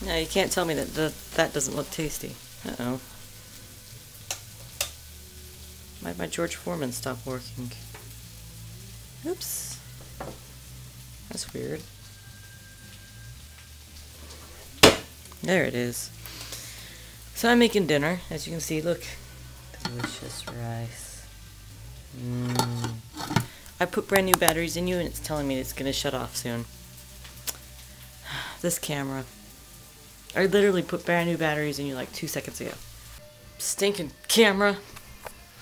No, you can't tell me that doesn't look tasty. Uh-oh. Why'd my George Foreman stop working? Oops. That's weird. There it is. So I'm making dinner. As you can see, look. Delicious rice. I put brand new batteries in you and it's telling me it's going to shut off soon. This camera. I literally put brand new batteries in you like 2 seconds ago. Stinking camera.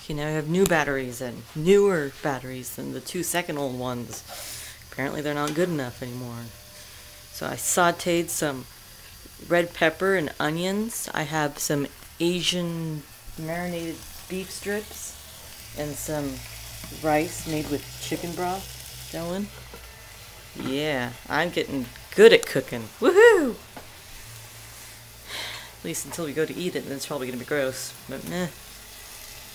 You now have new batteries and newer batteries than the 2-second-old ones. Apparently they're not good enough anymore. So I sauteed some red pepper and onions. I have some Asian marinated beef strips and some rice made with chicken broth going. Yeah, I'm getting good at cooking. Woohoo! At least until we go to eat it, and it's probably going to be gross. But meh.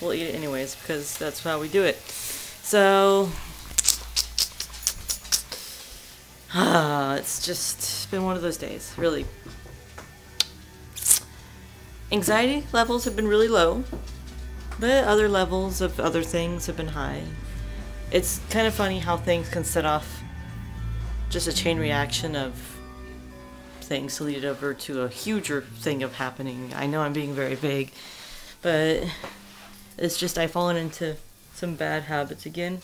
We'll eat it anyways, because that's how we do it. So, it's just been one of those days, really. Anxiety levels have been really low, but other levels of other things have been high. It's kind of funny how things can set off just a chain reaction of things to lead over to a huger thing of happening. I know I'm being very vague, but it's just I've fallen into some bad habits again.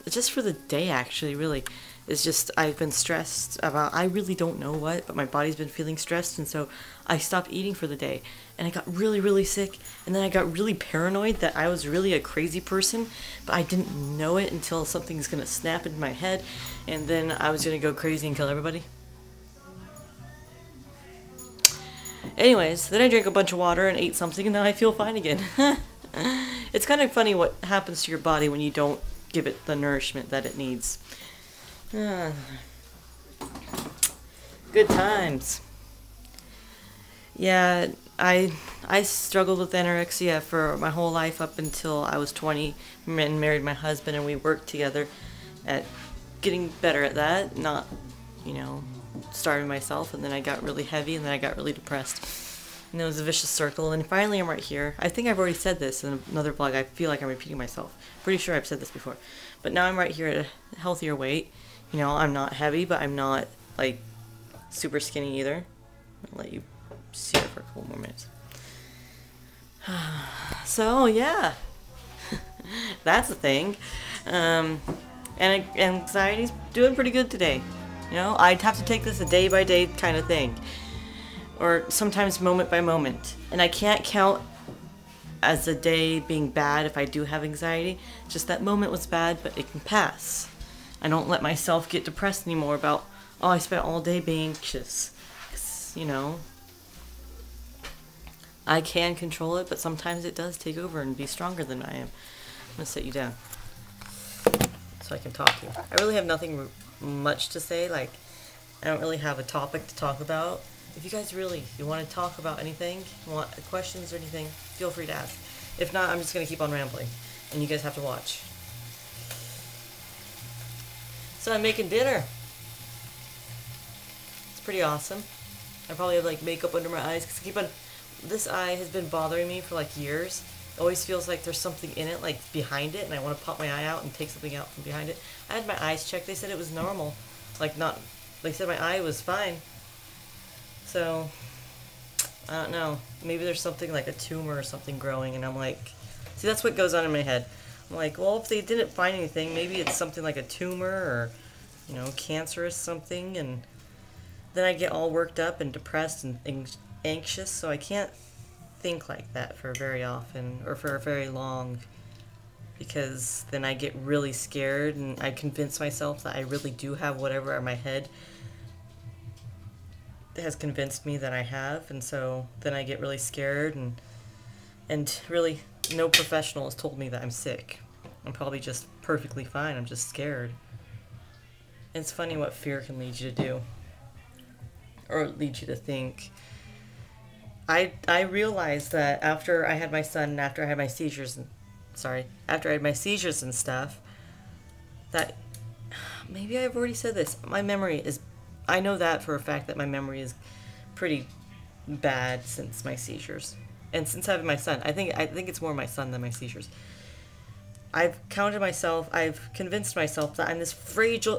Just for the day, actually, really. It's just I've been stressed about, I really don't know what, but my body's been feeling stressed, and so I stopped eating for the day. And I got really, really sick, and then I got really paranoid that I was really a crazy person, but I didn't know it until something's gonna snap into my head, and then I was gonna go crazy and kill everybody. Anyways, then I drank a bunch of water and ate something, and now I feel fine again. It's kind of funny what happens to your body when you don't give it the nourishment that it needs. Good times. Yeah, I struggled with anorexia for my whole life up until I was 20 and married my husband, and we worked together at getting better at that, not, starving myself, and then I got really heavy, and then I got really depressed. And it was a vicious circle, and finally I'm right here. I think I've already said this in another vlog. I feel like I'm repeating myself. Pretty sure I've said this before. But now I'm right here at a healthier weight. I'm not heavy, but I'm not, like, super skinny either. I'll let you see it for a couple more minutes. So, yeah. That's the thing. And anxiety's doing pretty good today. I'd have to take this a day-by-day kind of thing. Or sometimes moment by moment. And I can't count as a day being bad if I do have anxiety. Just that moment was bad, but it can pass. I don't let myself get depressed anymore about, oh, I spent all day being anxious. 'Cause, I can control it, but sometimes it does take over and be stronger than I am. I'm going to sit you down so I can talk to you. I really have nothing much to say. Like, I don't really have a topic to talk about. If you guys you want to talk about anything, want questions or anything, feel free to ask. If not, I'm just going to keep on rambling, and you guys have to watch. So I'm making dinner. It's pretty awesome. I probably have like makeup under my eyes because this eye has been bothering me for like years. It always feels like there's something in it, like behind it, and I want to pop my eye out and take something out from behind it. I had my eyes checked. They said it was normal. They said my eye was fine. So, I don't know. Maybe there's something like a tumor or something growing, and I'm like, see, that's what goes on in my head. I'm like, well, if they didn't find anything, maybe it's something like a tumor or, cancerous something, and then I get all worked up and depressed and anxious, so I can't think like that for very often or for very long, because then I get really scared and I convince myself that I really do have whatever in my head has convinced me that I have, and so then I get really scared, and really no professional has told me that I'm sick. I'm probably just perfectly fine. I'm just scared. It's funny what fear can lead you to do, or lead you to think. I realized that after I had my son and after I had my seizures and after I had my seizures and stuff, that maybe I've already said this. My memory is, I know that for a fact that my memory is pretty bad since my seizures. And since having my son, I think it's more my son than my seizures. I've convinced myself that I'm this fragile.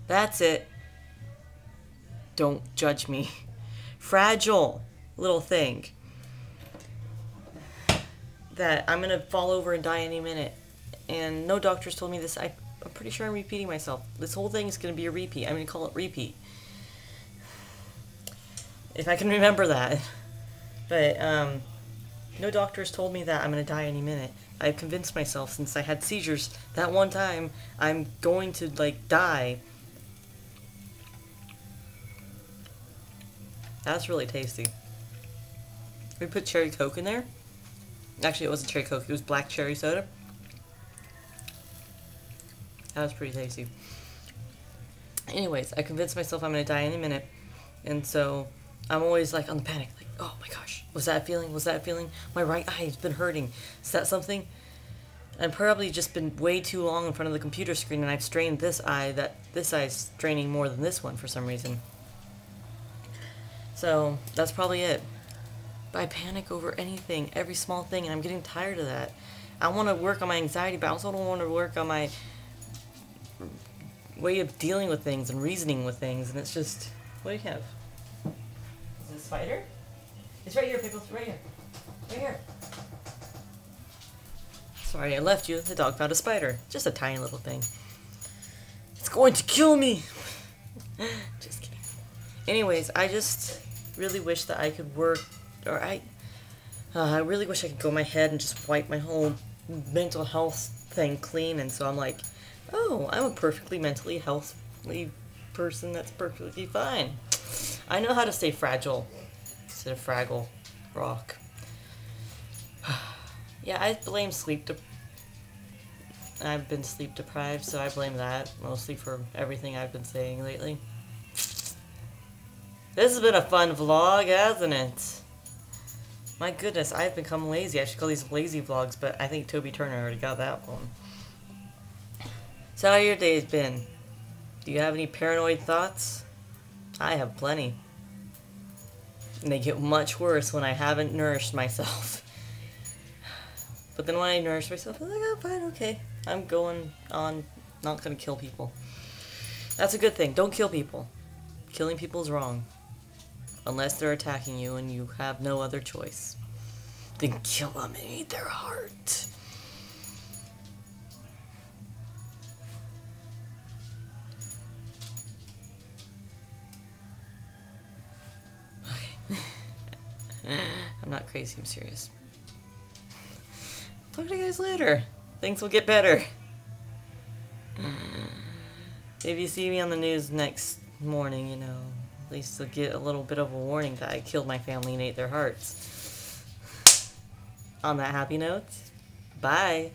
That's it. Don't judge me. Fragile little thing that I'm gonna fall over and die any minute. And no doctors told me this. I'm pretty sure I'm repeating myself. This whole thing is gonna be a repeat. I'm gonna call it repeat. If I can remember that. But, no doctors told me that I'm gonna die any minute. I've convinced myself since I had seizures that one time I'm going to, like, die. That's really tasty. We put cherry Coke in there. Actually, it wasn't cherry Coke. It was black cherry soda. That was pretty tasty. Anyways, I convinced myself I'm going to die any minute. And so I'm always like on the panic. Like, oh my gosh, was that a feeling? Was that a feeling? My right eye has been hurting. Is that something? I've probably just been way too long in front of the computer screen and I've strained this eye. This eye is straining more than this one for some reason. So that's probably it. But I panic over anything, every small thing, and I'm getting tired of that. I want to work on my anxiety, but I also don't want to work on my way of dealing with things and reasoning with things, and it's just, what do you have? Is it a spider? It's right here, Pickles, right here. Right here. Sorry, I left you. The dog found a spider. Just a tiny little thing. It's going to kill me! Just kidding. Anyways, I just really wish that I could work, or I really wish I could go in my head and just wipe my whole mental health thing clean, and so I'm like, oh, I'm a perfectly mentally healthy person that's perfectly fine. I know how to say fragile instead of fraggle rock. Yeah, I blame I've been sleep deprived, so I blame that mostly for everything I've been saying lately. This has been a fun vlog, hasn't it? My goodness, I've become lazy. I should call these lazy vlogs, but I think Toby Turner already got that one. So how your day's been? Do you have any paranoid thoughts? I have plenty. And they get much worse when I haven't nourished myself. But then when I nourish myself, I'm like, oh, fine, okay. I'm going on, not gonna kill people. That's a good thing. Don't kill people. Killing people is wrong. Unless they're attacking you and you have no other choice. Then kill them and eat their heart. Okay. I'm not crazy, I'm serious. Talk to you guys later. Things will get better. If you see me on the news next morning, you know, at least you'll get a little bit of a warning that I killed my family and ate their hearts. On that happy note, bye.